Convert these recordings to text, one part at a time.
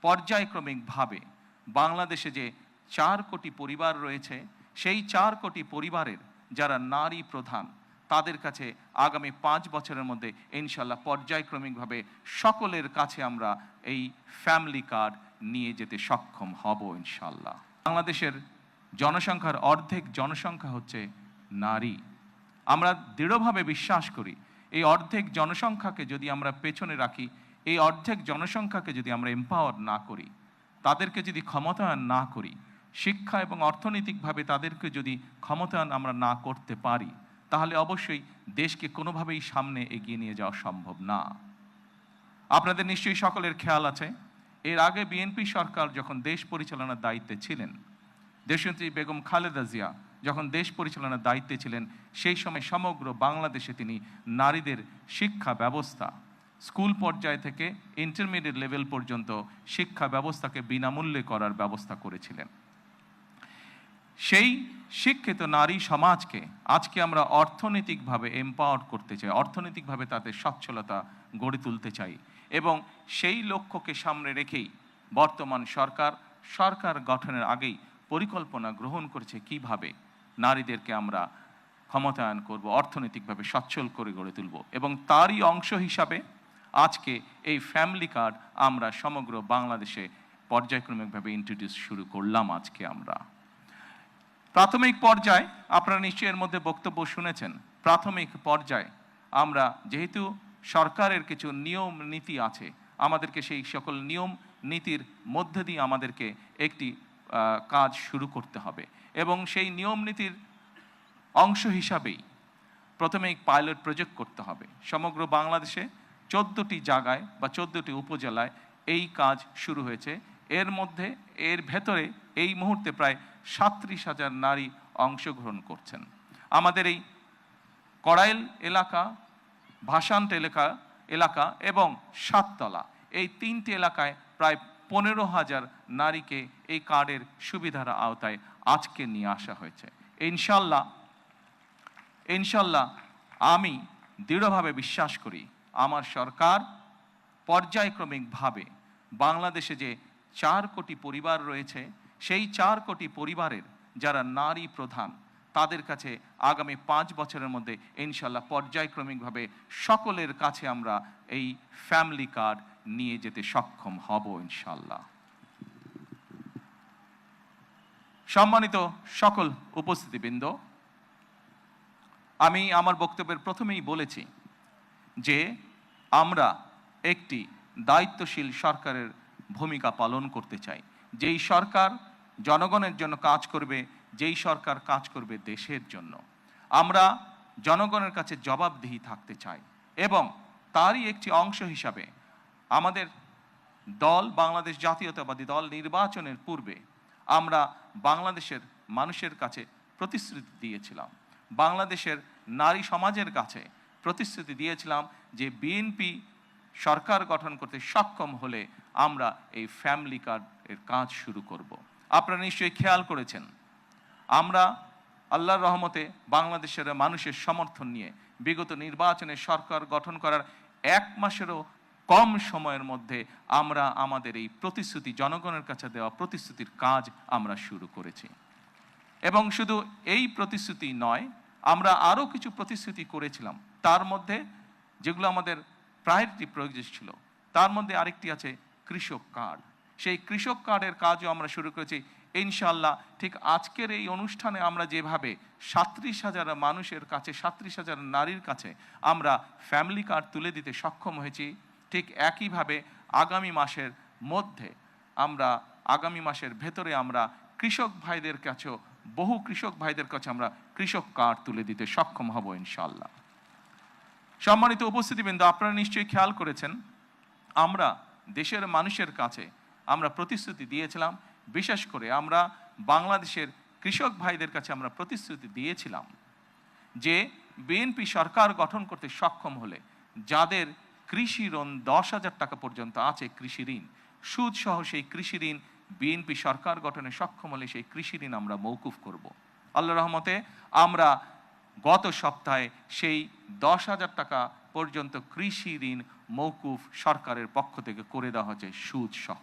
পর্যায়ক্রমিকভাবে বাংলাদেশে যে 4 কোটি পরিবার রয়েছে, সেই 4 কোটি পরিবারের যারা নারী প্রধান, তাদের কাছে আগামী 5 বছরের মধ্যে ইনশাল্লাহ পর্যায়ক্রমিকভাবে সকলের কাছে আমরা এই ফ্যামিলি কার্ড নিয়ে যেতে সক্ষম হব ইনশাল্লাহ। বাংলাদেশের জনসংখ্যার অর্ধেক জনসংখ্যা হচ্ছে নারী। আমরা দৃঢ়ভাবে বিশ্বাস করি এই অর্ধেক জনসংখ্যাকে যদি আমরা পেছনে রাখি, এই অর্ধেক জনসংখ্যাকে যদি আমরা এম্পাওয়ার না করি, তাদেরকে যদি ক্ষমতায়ন না করি, শিক্ষা এবং অর্থনৈতিকভাবে তাদেরকে যদি ক্ষমতায়ন আমরা না করতে পারি, তাহলে অবশ্যই দেশকে কোনোভাবেই সামনে এগিয়ে নিয়ে যাওয়া সম্ভব না। আপনাদের নিশ্চয়ই সকলের খেয়াল আছে, এর আগে বিএনপি সরকার যখন দেশ পরিচালনার দায়িত্বে ছিলেন, দেশনেত্রী বেগম খালেদা জিয়া যখন দেশ পরিচালনার দায়িত্বে ছিলেন, সেই সময় সমগ্র বাংলাদেশে তিনি নারীদের শিক্ষা ব্যবস্থা, স্কুল পর্যায় থেকে ইন্টারমিডিয়েট লেভেল পর্যন্ত শিক্ষা ব্যবস্থাকে বিনামূল্যে করার ব্যবস্থা করেছিলেন। সেই শিক্ষিত নারী সমাজকে আজকে আমরা অর্থনৈতিকভাবে এম্পাওয়ার করতে চাই, অর্থনৈতিকভাবে তাদের সচ্ছলতা গড়ে তুলতে চাই, এবং সেই লক্ষ্যকে সামনে রেখেই বর্তমান সরকার গঠনের আগেই পরিকল্পনা গ্রহণ করেছে কিভাবে নারীদেরকে আমরা ক্ষমতায়ন করব, অর্থনৈতিকভাবে সচ্ছল করে গড়ে তুলব, এবং তারই অংশ হিসাবে আজকে এই ফ্যামিলি কার্ড আমরা সমগ্র বাংলাদেশে পর্যায়ক্রমিকভাবে ইন্ট্রোডিউস শুরু করলাম। আজকে আমরা প্রাথমিক পর্যায়ে, আপনারা নিশ্চয়ই এর মধ্যে বক্তব্য শুনেছেন, প্রাথমিক পর্যায়ে আমরা যেহেতু সরকারের কিছু নিয়ম নীতি আছে, আমাদেরকে সেই সকল নিয়ম নীতির মধ্যে দিয়ে আমাদেরকে একটি কাজ শুরু করতে হবে, এবং সেই নিয়ম নীতির অংশ হিসাবেই প্রথমে পাইলট প্রজেক্ট করতে হবে। সমগ্র বাংলাদেশে 14টি জায়গায় বা 14টি উপজেলায় এই কাজ শুরু হয়েছে। এর ভেতরে এই মুহূর্তে প্রায় 37,000 নারী অংশগ্রহণ করছেন। আমাদের এই কড়াইল এলাকা, ভাসান্ট এলাকা এবং সাততলা, এই 3টি এলাকায় প্রায় 15,000 নারীকে এই কার্ডের সুবিধার আওতায় আজকে নিয়ে আসা হয়েছে। ইনশাল্লাহ আমি দৃঢ়ভাবে বিশ্বাস করি আমার সরকার পর্যায়ক্রমিকভাবে বাংলাদেশে যে 4 কোটি পরিবার রয়েছে, সেই 4 কোটি পরিবারের যারা নারী প্রধান, তাদের কাছে আগামী 5 বছরের মধ্যে ইনশাল্লাহ পর্যায়ক্রমিকভাবে সকলের কাছে আমরা এই ফ্যামিলি কার্ড নিয়ে যেতে সক্ষম হব ইনশাল্লাহ। সম্মানিত সকল উপস্থিতিবৃন্দ, আমি আমার বক্তব্যের প্রথমেই বলেছি যে আমরা একটি দায়িত্বশীল সরকারের ভূমিকা পালন করতে চাই, যেই সরকার জনগণের জন্য কাজ করবে, যেই সরকার কাজ করবে দেশের জন্য। আমরা জনগণের কাছে জবাবদিহি থাকতে চাই, এবং তারই একটি অংশ হিসাবে আমাদের দল, বাংলাদেশ জাতীয়তাবাদী দল, নির্বাচনের পূর্বে আমরা বাংলাদেশের মানুষের কাছে প্রতিশ্রুতি দিয়েছিলাম, বাংলাদেশের নারী সমাজের কাছে প্রতিশ্রুতি দিয়েছিলাম যে বিএনপি সরকার গঠন করতে সক্ষম হলে আমরা এই ফ্যামিলি কার্ডের কাজ শুরু করব। আপনারা নিশ্চয়ই খেয়াল করেছেন, আমরা আল্লাহর রহমতে বাংলাদেশের মানুষের সমর্থন নিয়ে বিগত নির্বাচনে সরকার গঠন করার 1 মাসেরও কম সময়ের মধ্যে আমরা আমাদের এই প্রতিশ্রুতি, জনগণের কাছে দেওয়া প্রতিশ্রুতির কাজ আমরা শুরু করেছি। এবং শুধু এই প্রতিশ্রুতি নয়, আমরা আরও কিছু প্রতিশ্রুতি করেছিলাম, তার মধ্যে যেগুলো আমাদের প্রায়োরিটি প্রয়োজন ছিল, তার মধ্যে আরেকটি আছে কৃষক কার্ড। সেই কৃষক কার্ডের কাজও আমরা শুরু করেছি ইনশাল্লাহ। ঠিক আজকের এই অনুষ্ঠানে আমরা যেভাবে 37,000 মানুষের কাছে, 37,000 নারীর কাছে আমরা ফ্যামিলি কার্ড তুলে দিতে সক্ষম হয়েছি, ঠিক একইভাবে আগামী মাসের ভেতরে আমরা কৃষক ভাইদের কাছেও, বহু কৃষক ভাইদের কাছে আমরা কৃষক কার্ড তুলে দিতে সক্ষম হব ইনশাল্লাহ। সম্মানিত উপস্থিতিবৃন্দ, আপনারা নিশ্চয়ই খেয়াল করেছেন, আমরা দেশের মানুষের কাছে আমরা প্রতিশ্রুতি দিয়েছিলাম, বিশেষ করে আমরা বাংলাদেশের কৃষক ভাইদের কাছে আমরা প্রতিশ্রুতি দিয়েছিলাম যে বিএনপি সরকার গঠন করতে সক্ষম হলে যাদের কৃষি ঋণ 10,000 টাকা পর্যন্ত আছে, কৃষি ঋণ সুদ সহ, সেই কৃষি ঋণ বিএনপি সরকার গঠনে সক্ষম হলে সেই কৃষি ঋণ আমরা মওকুফ করব। আল্লাহর রহমতে আমরা গত সপ্তাহে সেই 10,000 টাকা পর্যন্ত কৃষি ঋণ মওকুফ সরকারের পক্ষ থেকে করে দেওয়া হয়েছে সুদ সহ।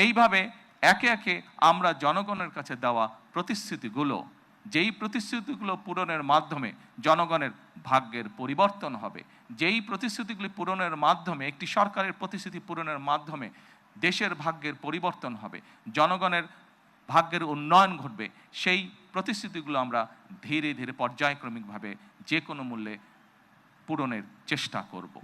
এইভাবে একে একে আমরা জনগণের কাছে দেওয়া প্রতিশ্রুতিগুলো, যেই প্রতিশ্রুতিগুলো পূরণের মাধ্যমে জনগণের ভাগ্যের পরিবর্তন হবে, যেই প্রতিশ্রুতিগুলি পূরণের মাধ্যমে, একটি সরকারের প্রতিশ্রুতি পূরণের মাধ্যমে দেশের ভাগ্যের পরিবর্তন হবে, জনগণের ভাগ্যের উন্নয়ন ঘটবে, সেই প্রতিশ্রুতিগুলো আমরা ধীরে ধীরে পর্যায়ক্রমিকভাবে যে কোনো মূল্যে পূরণের চেষ্টা করব।